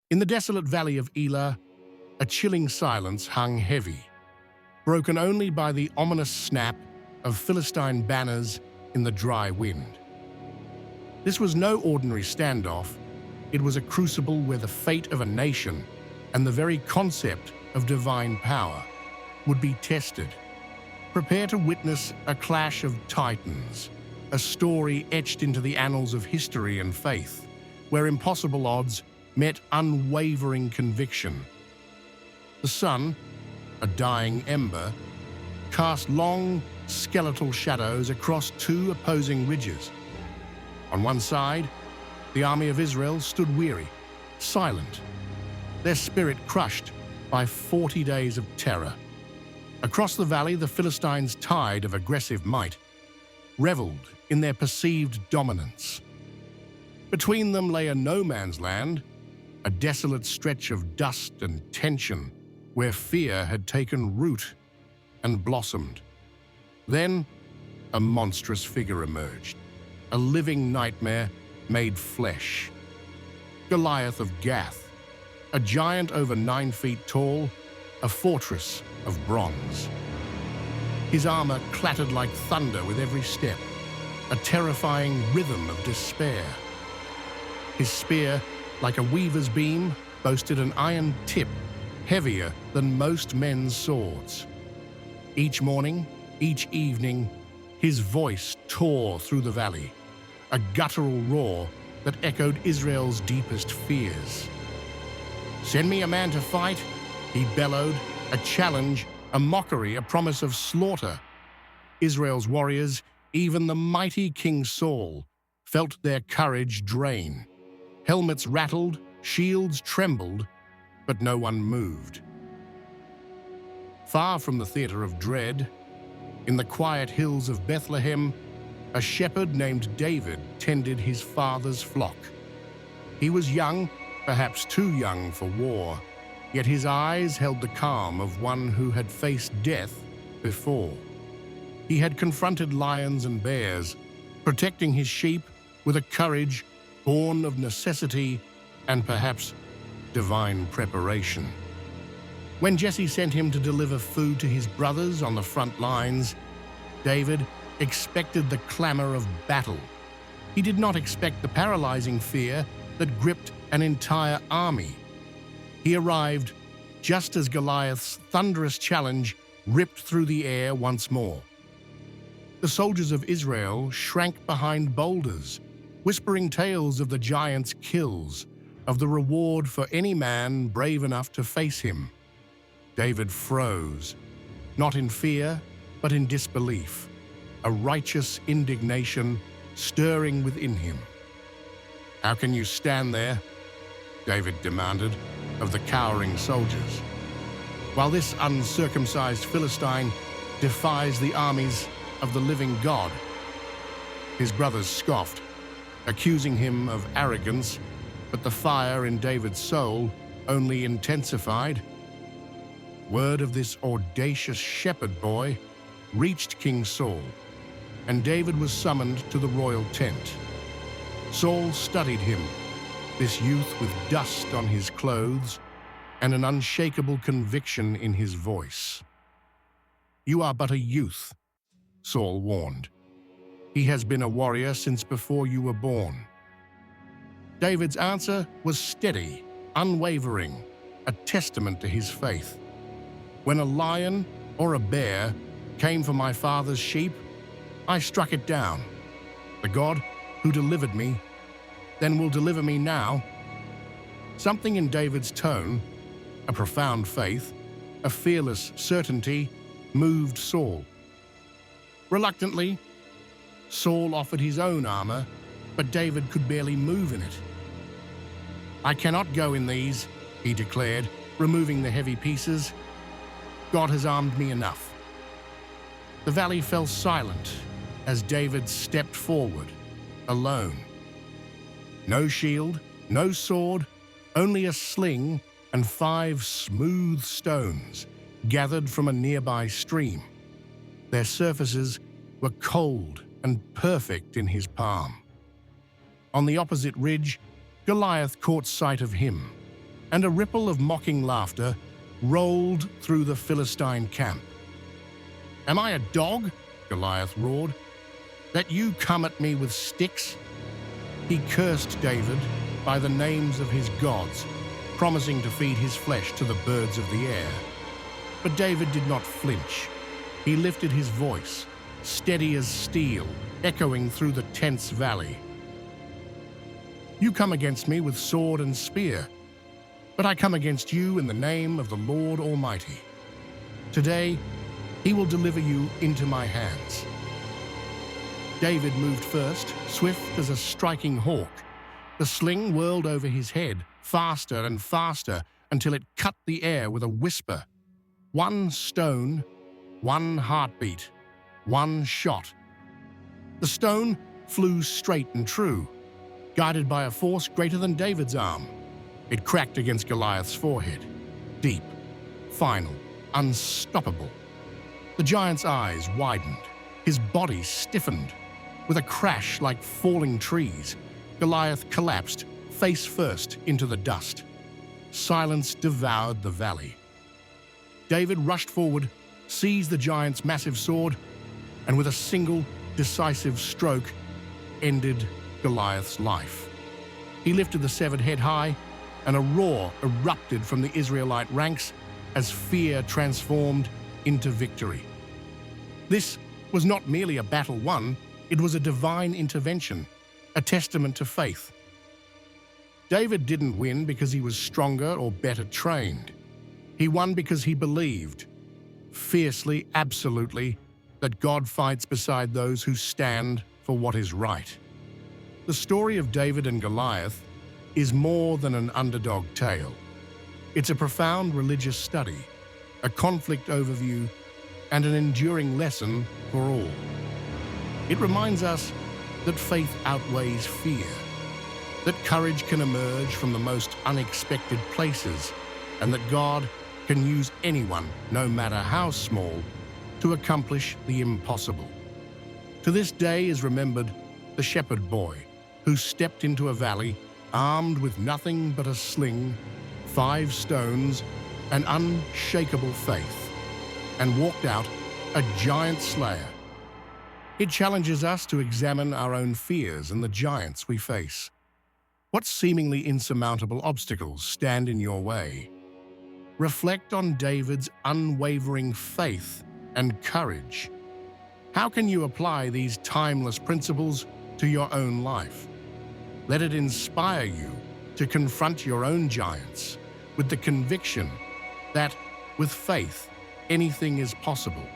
In the desolate valley of Elah, a chilling silence hung heavy, broken only by the ominous snap of Philistine banners in the dry wind. This was no ordinary standoff. It was a crucible where the fate of a nation and the very concept of divine power would be tested. Prepare to witness a clash of titans, a story etched into the annals of history and faith, where impossible odds met unwavering conviction. The sun, a dying ember, cast long, skeletal shadows across two opposing ridges. On one side, the army of Israel stood weary, silent, their spirit crushed by 40 days of terror. Across the valley, the Philistines' tide of aggressive might reveled in their perceived dominance. Between them lay a no-man's land, a desolate stretch of dust and tension where fear had taken root and blossomed. Then, a monstrous figure emerged, a living nightmare made flesh. Goliath of Gath, a giant over 9 feet tall, a fortress of bronze. His armor clattered like thunder with every step, a terrifying rhythm of despair. His spear, like a weaver's beam, boasted an iron tip heavier than most men's swords. Each morning, each evening, his voice tore through the valley, a guttural roar that echoed Israel's deepest fears. "Send me a man to fight," he bellowed, a challenge, a mockery, a promise of slaughter. Israel's warriors, even the mighty King Saul, felt their courage drain. Helmets rattled, shields trembled, but no one moved. Far from the theater of dread, in the quiet hills of Bethlehem, a shepherd named David tended his father's flock. He was young, perhaps too young for war, yet his eyes held the calm of one who had faced death before. He had confronted lions and bears, protecting his sheep with a courage born of necessity and perhaps divine preparation. When Jesse sent him to deliver food to his brothers on the front lines, David expected the clamor of battle. He did not expect the paralyzing fear that gripped an entire army. He arrived just as Goliath's thunderous challenge ripped through the air once more. The soldiers of Israel shrank behind boulders, whispering tales of the giant's kills, of the reward for any man brave enough to face him. David froze, not in fear, but in disbelief, a righteous indignation stirring within him. "How can you stand there?" David demanded of the cowering soldiers, "while this uncircumcised Philistine defies the armies of the living God?" His brothers scoffed, accusing him of arrogance, but the fire in David's soul only intensified. Word of this audacious shepherd boy reached King Saul, and David was summoned to the royal tent. Saul studied him, this youth with dust on his clothes and an unshakable conviction in his voice. "You are but a youth," Saul warned. "He has been a warrior since before you were born." David's answer was steady, unwavering, a testament to his faith. "When a lion or a bear came for my father's sheep, I struck it down. The God who delivered me then will deliver me now." Something in David's tone, a profound faith, a fearless certainty, moved Saul. Reluctantly, Saul offered his own armor, but David could barely move in it. "I cannot go in these," he declared, removing the heavy pieces. "God has armed me enough." The valley fell silent as David stepped forward, alone. No shield, no sword, only a sling and 5 smooth stones gathered from a nearby stream. Their surfaces were cold and perfect in his palm. On the opposite ridge, Goliath caught sight of him, and a ripple of mocking laughter rolled through the Philistine camp. "Am I a dog?" Goliath roared, "that you come at me with sticks?" He cursed David by the names of his gods, promising to feed his flesh to the birds of the air. But David did not flinch. He lifted his voice, steady as steel, echoing through the tense valley. "You come against me with sword and spear, but I come against you in the name of the Lord Almighty. Today, he will deliver you into my hands." David moved first, swift as a striking hawk. The sling whirled over his head, faster and faster, until it cut the air with a whisper. One stone, one heartbeat, one shot. The stone flew straight and true, guided by a force greater than David's arm. It cracked against Goliath's forehead, deep, final, unstoppable. The giant's eyes widened, his body stiffened. With a crash like falling trees, Goliath collapsed, face first, into the dust. Silence devoured the valley. David rushed forward, seized the giant's massive sword, and with a single, decisive stroke, ended Goliath's life. He lifted the severed head high, and a roar erupted from the Israelite ranks as fear transformed into victory. This was not merely a battle won, it was a divine intervention, a testament to faith. David didn't win because he was stronger or better trained. He won because he believed, fiercely, absolutely, that God fights beside those who stand for what is right. The story of David and Goliath is more than an underdog tale. It's a profound religious study, a conflict overview, and an enduring lesson for all. It reminds us that faith outweighs fear, that courage can emerge from the most unexpected places, and that God can use anyone, no matter how small, to accomplish the impossible. To this day is remembered the shepherd boy who stepped into a valley armed with nothing but a sling, 5 stones, and unshakable faith, and walked out a giant slayer. It challenges us to examine our own fears and the giants we face. What seemingly insurmountable obstacles stand in your way? Reflect on David's unwavering faith and courage. How can you apply these timeless principles to your own life? Let it inspire you to confront your own giants with the conviction that, with faith, anything is possible.